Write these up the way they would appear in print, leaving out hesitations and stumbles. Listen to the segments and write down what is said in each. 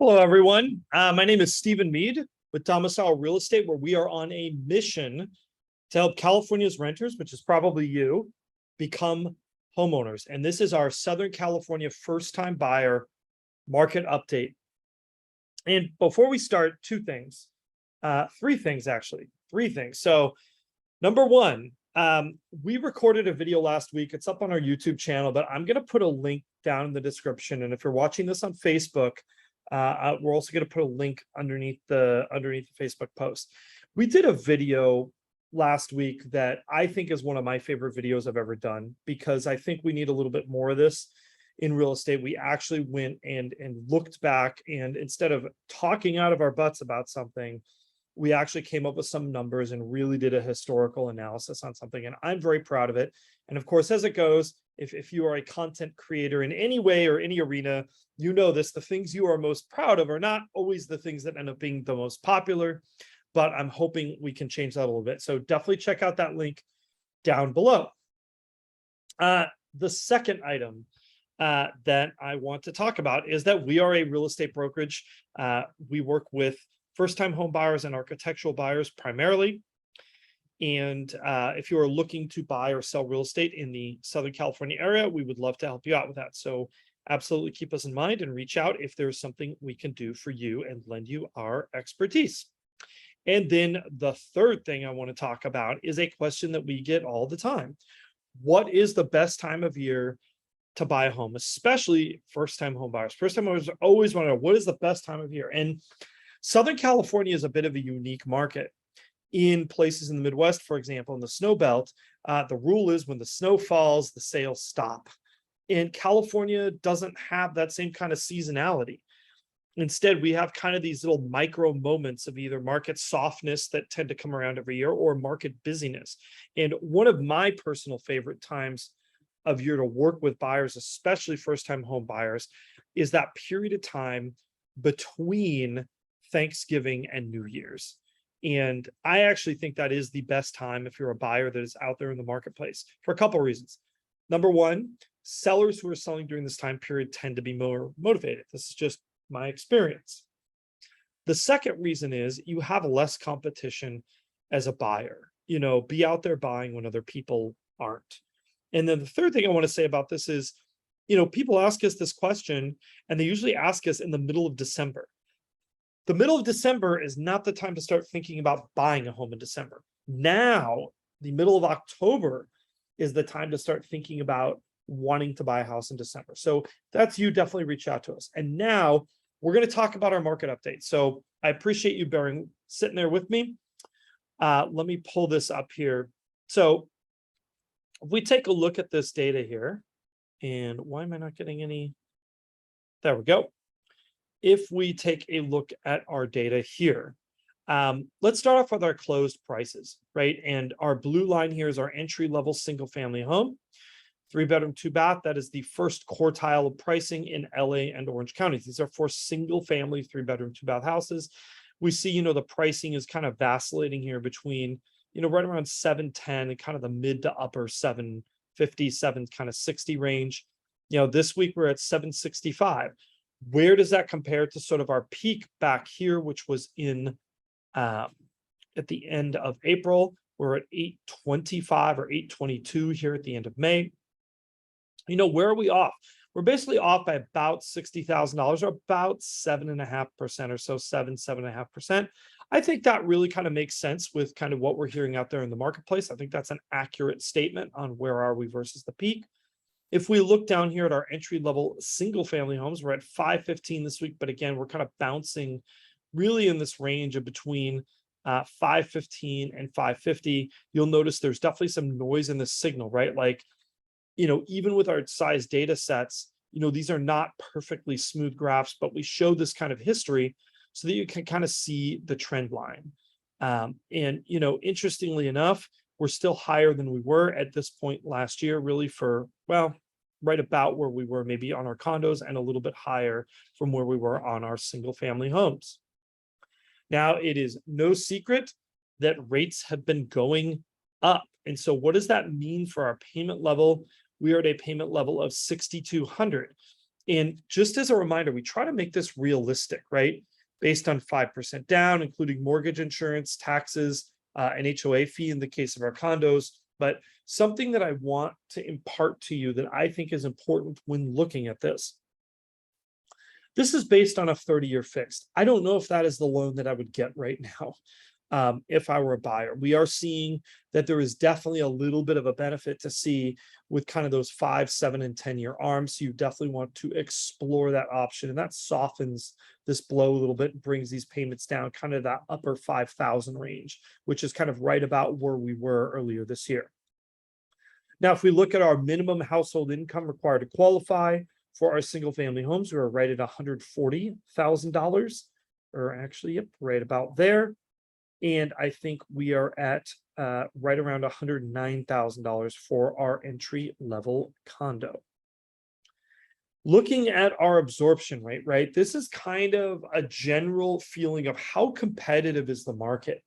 Hello, everyone. My name is Stephen Meade with Domicile Real Estate, where we are on a mission to help California's renters, which is probably you, become homeowners. And this is our Southern California first-time buyer market update. And before we start, three things actually. So number one, we recorded a video last week. It's up on our YouTube channel, but I'm going to put a link down in the description. And if you're watching this on Facebook, we're also going to put a link underneath the Facebook post. We did a video last week that I think is one of my favorite videos I've ever done, because I think we need a little bit more of this in real estate. We actually went and looked back, and instead of talking out of our butts about something, we actually came up with some numbers and really did a historical analysis on something. And I'm very proud of it. And of course, as it goes, if you are a content creator in any way or any arena, you know this, the things you are most proud of are not always the things that end up being the most popular, but I'm hoping we can change that a little bit. So definitely check out that link down below. The second item that I want to talk about is that we are a real estate brokerage. We work with first-time home buyers and architectural buyers primarily. And if you are looking to buy or sell real estate in the Southern California area, we would love to help you out with that. So absolutely keep us in mind and reach out if there's something we can do for you and lend you our expertise. And then the third thing I want to talk about is a question that we get all the time. What is the best time of year to buy a home, especially first-time home buyers? First-time buyers always want to know, what is the best time of year? And Southern California is a bit of a unique market. In places in the Midwest, for example, in the snow belt, the rule is when the snow falls, the sales stop. And California doesn't have that same kind of seasonality. Instead, we have kind of these little micro moments of either market softness that tend to come around every year or market busyness. And one of my personal favorite times of year to work with buyers, especially first-time home buyers, is that period of time between Thanksgiving and New Year's. And I actually think that is the best time if you're a buyer that is out there in the marketplace for a couple of reasons. Number one, sellers who are selling during this time period tend to be more motivated. This is just my experience. The second reason is you have less competition as a buyer. You know, be out there buying when other people aren't. And then the third thing I want to say about this is, you know, people ask us this question and they usually ask us in the middle of December. The middle of December is not the time to start thinking about buying a home in December. Now, the middle of October is the time to start thinking about wanting to buy a house in December. So that's you, definitely reach out to us. And now we're going to talk about our market update. So I appreciate you sitting there with me. Let me pull this up here. So if we take a look at this data here, and why am I not getting any? There we go. If we take a look at our data here, let's start off with our closed prices, right? And our blue line here is our entry-level single-family home, 3-bedroom, 2-bath. That is the first quartile of pricing in LA and Orange counties. These are for single-family 3-bedroom, 2-bath houses. We see, you know, the pricing is kind of vacillating here between, you know, right around 710 and kind of the mid to upper 750, kind of 60 range. You know, this week we're at 765. Where does that compare to sort of our peak back here, which was in at the end of April? We're at 825 or 822 here at the end of May. You know, where are we off? We're basically off by about $60,000 or about 7.5% or so, 7.5%. I think that really kind of makes sense with kind of what we're hearing out there in the marketplace. I think that's an accurate statement on where are we versus the peak. If we look down here at our entry-level single-family homes, we're at 515 this week, but again, we're kind of bouncing really in this range of between 515 and 550. You'll notice there's definitely some noise in the signal, right? Like, you know, even with our size data sets, you know, these are not perfectly smooth graphs, but we show this kind of history so that you can kind of see the trend line. And, you know, interestingly enough, we're still higher than we were at this point last year, really for, well, right about where we were maybe on our condos and a little bit higher from where we were on our single family homes. Now, it is no secret that rates have been going up. And so what does that mean for our payment level? We are at a payment level of $6,200. And just as a reminder, we try to make this realistic, right? Based on 5% down, including mortgage insurance, taxes, an HOA fee in the case of our condos. But something that I want to impart to you that I think is important when looking at this. This is based on a 30-year fixed. I don't know if that is the loan that I would get right now. If I were a buyer, we are seeing that there is definitely a little bit of a benefit to see with kind of those 5, 7, and 10-year arms. So you definitely want to explore that option, and that softens this blow a little bit and brings these payments down kind of that upper 5,000 range, which is kind of right about where we were earlier this year. Now, if we look at our minimum household income required to qualify for our single family homes, we are right at $140,000, or actually, yep, right about there. And I think we are at right around $109,000 for our entry level condo. Looking at our absorption rate, right? This is kind of a general feeling of how competitive is the market.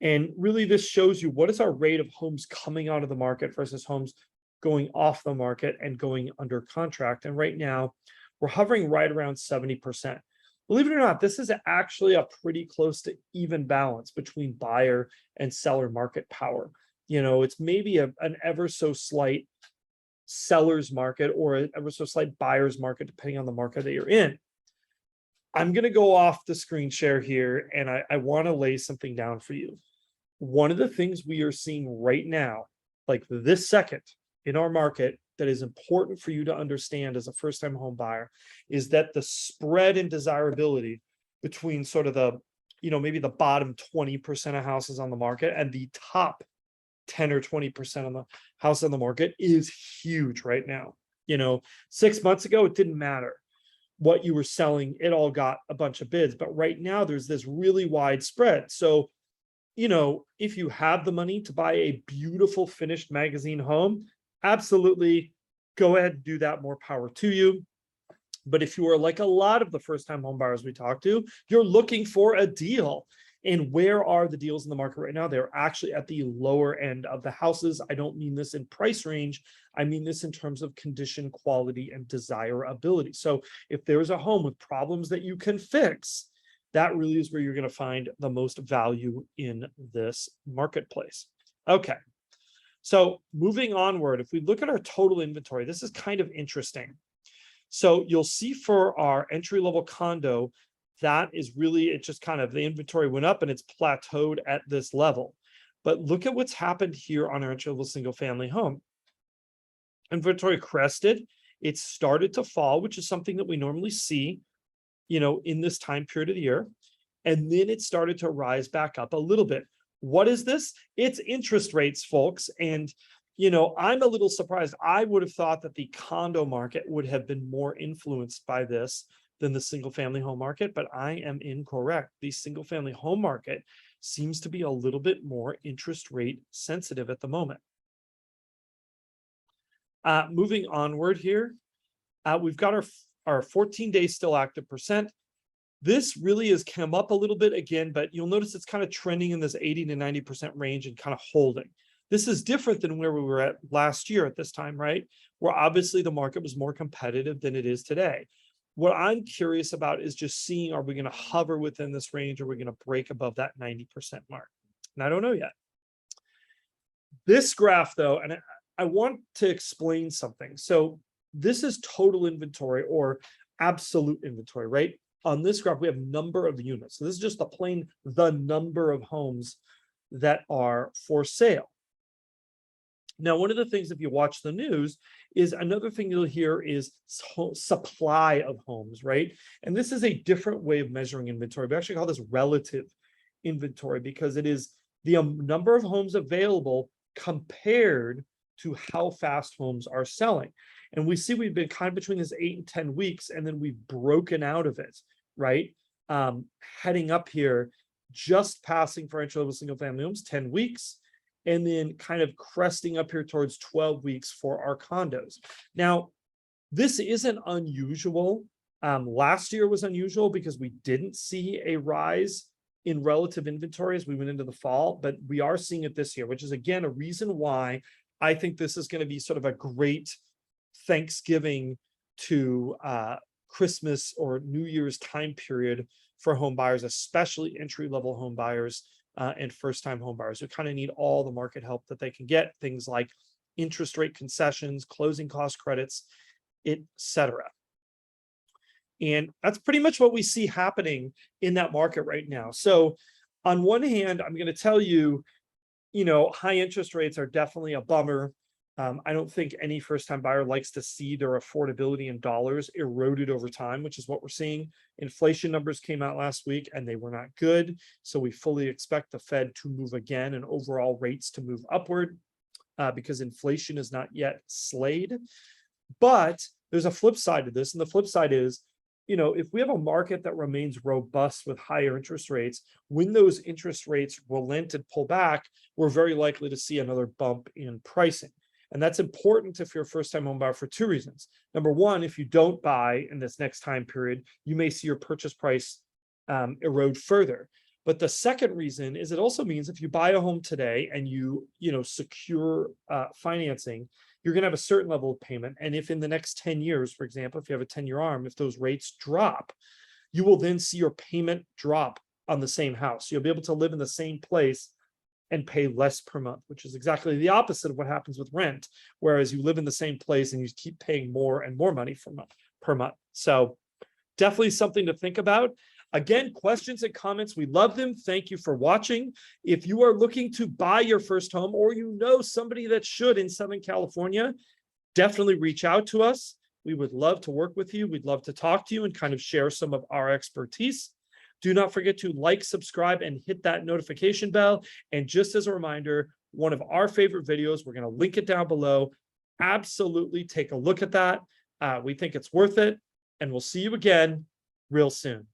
And really, this shows you what is our rate of homes coming out of the market versus homes going off the market and going under contract. And right now, we're hovering right around 70%. Believe it or not, this is actually a pretty close to even balance between buyer and seller market power. You know, it's maybe an ever so slight seller's market or an ever so slight buyer's market, depending on the market that you're in. I'm going to go off the screen share here, and I want to lay something down for you. One of the things we are seeing right now, like this second in our market, that is important for you to understand as a first-time home buyer is that the spread in desirability between sort of the, maybe the bottom 20% of houses on the market and the top 10 or 20% on the house on the market is huge right now. 6 months ago, it didn't matter what you were selling. It all got a bunch of bids, but right now there's this really wide spread. So, if you have the money to buy a beautiful finished magazine home, absolutely go ahead and do that. More power to you. But if you are like a lot of the first-time home buyers we talk to, you're looking for a deal. And where are the deals in the market right now? They're actually at the lower end of the houses. I don't mean this in price range. I mean this in terms of condition, quality, and desirability. So if there's a home with problems that you can fix, that really is where you're going to find the most value in this marketplace. Okay. So moving onward, if we look at our total inventory, this is kind of interesting. So you'll see for our entry-level condo, that is really, it just kind of, the inventory went up and it's plateaued at this level. But look at what's happened here on our entry-level single-family home. Inventory crested, it started to fall, which is something that we normally see, in this time period of the year. And then it started to rise back up a little bit. What is this? It's interest rates, folks. And, I'm a little surprised. I would have thought that the condo market would have been more influenced by this than the single family home market, but I am incorrect. The single family home market seems to be a little bit more interest rate sensitive at the moment. Moving onward here, we've got our 14-day still active percent. This really has come up a little bit again, but you'll notice it's kind of trending in this 80 to 90% range and kind of holding. This is different than where we were at last year at this time, right? Where obviously the market was more competitive than it is today. What I'm curious about is just seeing, are we going to hover within this range, or are we going to break above that 90% mark? And I don't know yet. This graph though, and I want to explain something. So this is total inventory or absolute inventory, right? On this graph, we have number of units. So this is just the number of homes that are for sale. Now, one of the things, if you watch the news, is another thing you'll hear is supply of homes, right? And this is a different way of measuring inventory. We actually call this relative inventory because it is the number of homes available compared to how fast homes are selling. And we see we've been kind of between this 8 and 10 weeks, and then we've broken out of it, right? Heading up here, just passing for entry-level single-family homes, 10 weeks, and then kind of cresting up here towards 12 weeks for our condos. Now, this isn't unusual. Last year was unusual because we didn't see a rise in relative inventory as we went into the fall, but we are seeing it this year, which is, again, a reason why I think this is going to be sort of a great Thanksgiving to Christmas or New Year's time period for home buyers, especially entry-level home buyers and first-time home buyers who kind of need all the market help that they can get, things like interest rate concessions, closing cost credits, etc. And that's pretty much what we see happening in that market right now. So on one hand, I'm going to tell you, high interest rates are definitely a bummer. I don't think any first-time buyer likes to see their affordability in dollars eroded over time, which is what we're seeing. Inflation numbers came out last week and they were not good. So we fully expect the Fed to move again and overall rates to move upward because inflation is not yet slayed. But there's a flip side to this. And the flip side is, if we have a market that remains robust with higher interest rates, when those interest rates relent and pull back, we're very likely to see another bump in pricing. And that's important if you're a first-time home buyer for two reasons. Number one, if you don't buy in this next time period, you may see your purchase price erode further. But the second reason is it also means if you buy a home today and you secure financing, you're going to have a certain level of payment. And if in the next 10 years, for example, if you have a 10-year ARM, if those rates drop, you will then see your payment drop on the same house. You'll be able to live in the same place and pay less per month, which is exactly the opposite of what happens with rent. Whereas you live in the same place and you keep paying more and more money per month. So definitely something to think about. Again, questions and comments, we love them. Thank you for watching. If you are looking to buy your first home or somebody that should in Southern California, definitely reach out to us. We would love to work with you. We'd love to talk to you and kind of share some of our expertise. Do not forget to like, subscribe, and hit that notification bell. And just as a reminder, one of our favorite videos, we're going to link it down below. Absolutely take a look at that. We think it's worth it. And we'll see you again real soon.